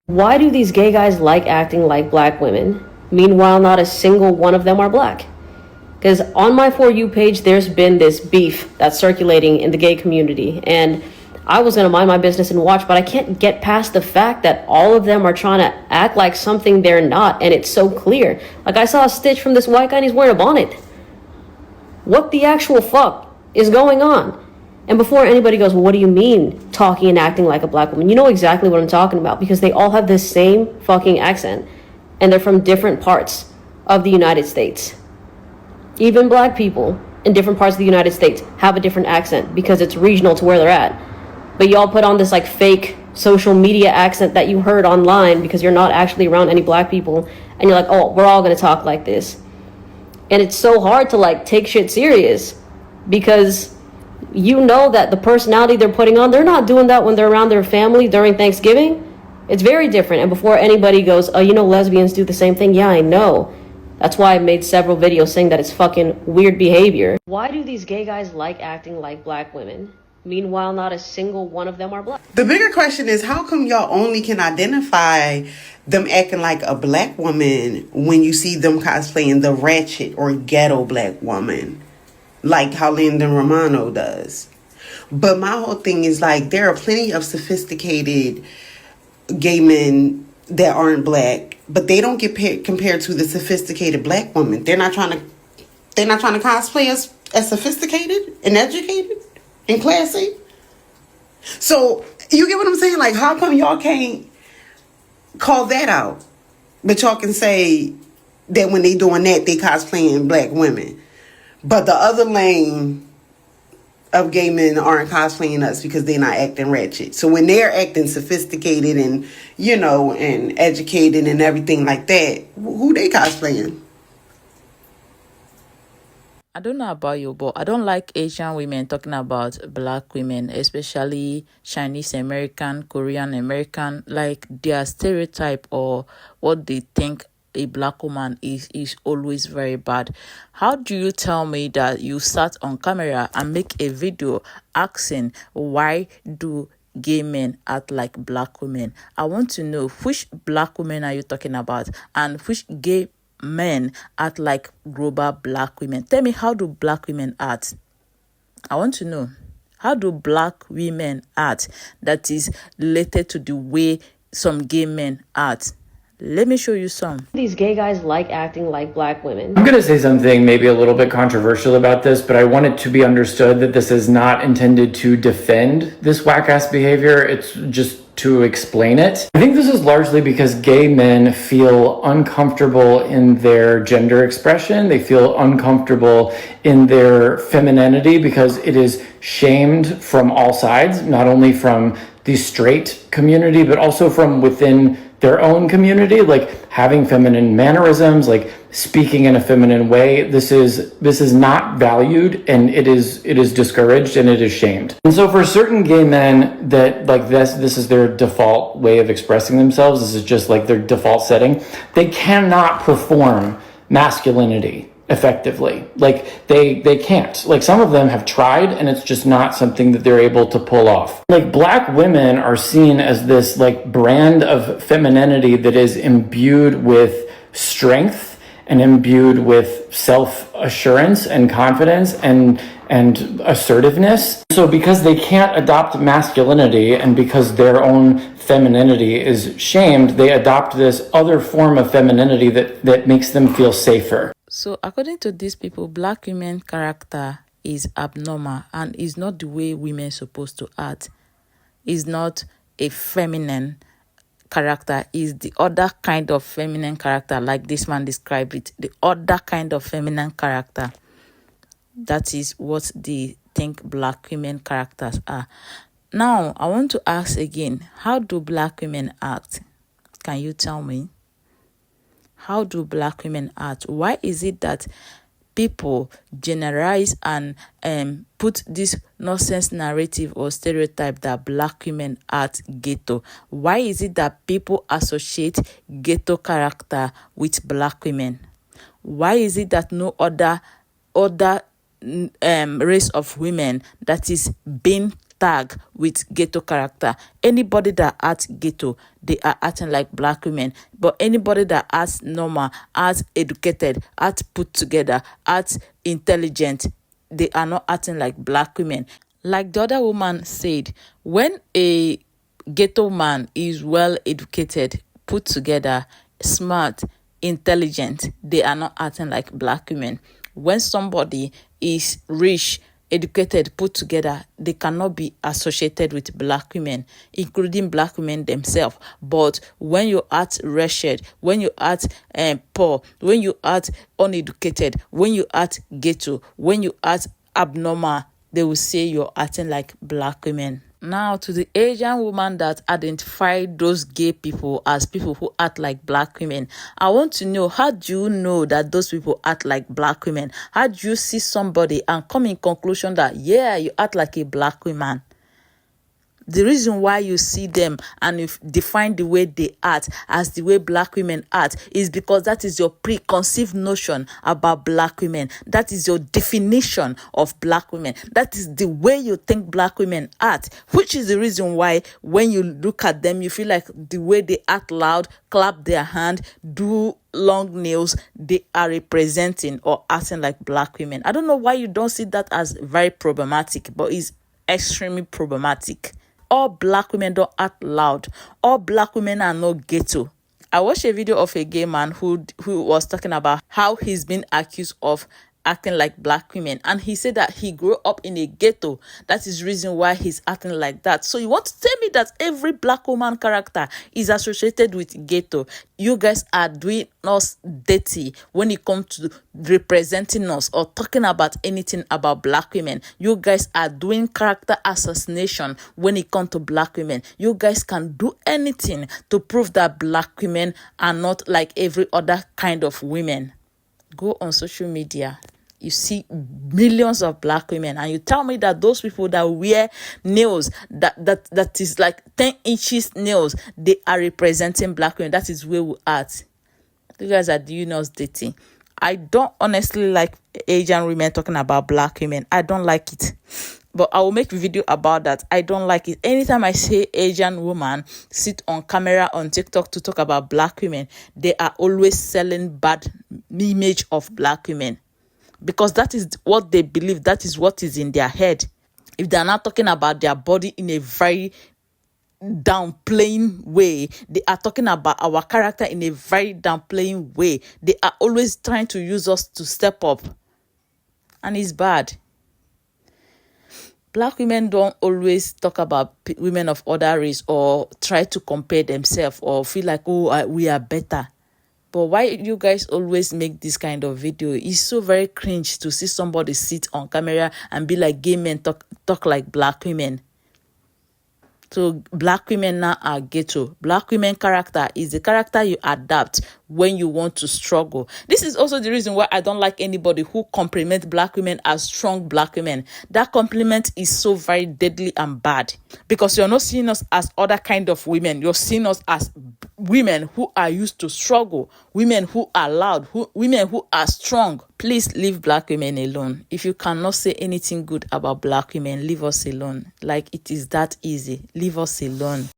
Why do these gay guys like acting like black women? Meanwhile, not a single one of them are black. Because on my For You page, there's been this beef that's circulating in the gay community. And I was going to mind my business and watch, but I can't get past the fact that all of them are trying to act like something they're not. And it's so clear. Like, I saw a stitch from this white guy and he's wearing a bonnet. What the actual fuck is going on? And before anybody goes, well, what do you mean talking and acting like a black woman? You know exactly what I'm talking about, because they all have the same fucking accent. And they're from different parts of the United States. Even black people in different parts of the United States have a different accent because it's regional to where they're at. But y'all put on this like fake social media accent that you heard online because you're not actually around any black people. And you're like, oh, we're all going to talk like this. And it's so hard to like take shit serious because you know that the personality they're putting on, they're not doing that when they're around their family during Thanksgiving. It's very different. And before anybody goes, oh, you know, lesbians do the same thing. Yeah, I know. That's why I made several videos saying that it's fucking weird behavior. Why do these gay guys like acting like black women? Meanwhile, not a single one of them are black. The bigger question is, how come y'all only can identify them acting like a black woman when you see them cosplaying the ratchet or ghetto black woman, like how Landon Romano does? But my whole thing is like, there are plenty of sophisticated gay men that aren't black, but they don't get compared to the sophisticated black woman. They're not trying to cosplay as sophisticated and educated and classy. So you get what I'm saying? Like, how come y'all can't call that out, but y'all can say that when they doing that, they cosplaying black women, but the other lane of gay men aren't cosplaying us because they're not acting ratchet. So when they're acting sophisticated and, you know, and educated and everything like that, who they cosplaying? I don't know about you, but I don't like Asian women talking about black women, especially Chinese American, Korean American, like their stereotype or what they think a black woman is always very bad. How do you tell me that you sat on camera and make a video asking why do gay men act like black women? I want to know which black women are you talking about and which gay men act like global black women. Tell me, how do black women act? I want to know. How do black women act that is related to the way some gay men act? Let me show you some. These gay guys like acting like black women. I'm going to say something maybe a little bit controversial about this, but I want it to be understood that this is not intended to defend this whack-ass behavior. It's just to explain it. I think this is largely because gay men feel uncomfortable in their gender expression. They feel uncomfortable in their femininity because it is shamed from all sides, not only from the straight community, but also from within their own community, like having feminine mannerisms, like speaking in a feminine way. This is not valued, and it is discouraged, and it is shamed. And so for certain gay men that like this is their default way of expressing themselves, this is just like their default setting, they cannot perform masculinity effectively. Like they can't. Like some of them have tried, and it's just not something that they're able to pull off. Like black women are seen as this like brand of femininity that is imbued with strength and imbued with self-assurance and confidence and assertiveness. So because they can't adopt masculinity and because their own femininity is shamed, they adopt this other form of femininity that makes them feel safer. So according to these people, black women character is abnormal and is not the way women supposed to act. Is not a feminine character, is the other kind of feminine character, like this man described it, the other kind of feminine character. That is what they think black women characters are. Now, I want to ask again, how do black women act? Can you tell me? How do black women act? Why is it that people generalize and put this nonsense narrative or stereotype that black women act ghetto? Why is it that people associate ghetto character with black women? Why is it that no other race of women that is being tag with ghetto character. Anybody that acts ghetto, they are acting like black women. But anybody that acts normal, acts educated, acts put together, acts intelligent, they are not acting like black women. Like the other woman said, when a ghetto man is well educated, put together, smart, intelligent, they are not acting like black women. When somebody is rich, educated, put together, they cannot be associated with black women, including black women themselves. But when you act wretched, when you act poor, when you act uneducated, when you act ghetto, when you act abnormal, they will say you're acting like black women. Now, to the Asian woman that identified those gay people as people who act like black women, I want to know, how do you know that those people act like black women? How do you see somebody and come in conclusion that, yeah, you act like a black woman? The reason why you see them and you define the way they act as the way black women act is because that is your preconceived notion about black women. That is your definition of black women. That is the way you think black women act, which is the reason why when you look at them, you feel like the way they act loud, clap their hand, do long nails, they are representing or acting like black women. I don't know why you don't see that as very problematic, but it's extremely problematic. All black women don't act loud. All black women are not ghetto. I watched a video of a gay man who was talking about how he's been accused of acting like black women, and he said that he grew up in a ghetto. That is the reason why he's acting like that. So you want to tell me that every black woman character is associated with ghetto? You guys are doing us dirty when it comes to representing us or talking about anything about black women. You guys are doing character assassination when it comes to black women. You guys can do anything to prove that black women are not like every other kind of women. Go on social media. You see millions of black women, and you tell me that those people that wear nails that is like 10 inches nails, they are representing black women. That is where we at. You guys are doing us dating. I don't honestly like Asian women talking about black women. I don't like it. But I will make a video about that. I don't like it. Anytime I say Asian woman sit on camera on TikTok to talk about black women, they are always selling bad image of black women. Because that is what they believe. That is what is in their head. If they are not talking about their body in a very downplaying way, they are talking about our character in a very downplaying way. They are always trying to use us to step up. And it's bad. Black women don't always talk about women of other race or try to compare themselves or feel like, oh, we are better. But why you guys always make this kind of video? It's so very cringe to see somebody sit on camera and be like, gay men talk like black women. So black women now are ghetto. Black women character is the character you adapt when you want to struggle. This is also the reason why I don't like anybody who compliments black women as strong black women. That compliment is so very deadly and bad, because you're not seeing us as other kind of women. You're seeing us as women who are used to struggle, women who are loud, women who are strong. Please leave black women alone. If you cannot say anything good about black women, leave us alone. Like, it is that easy. Leave us alone.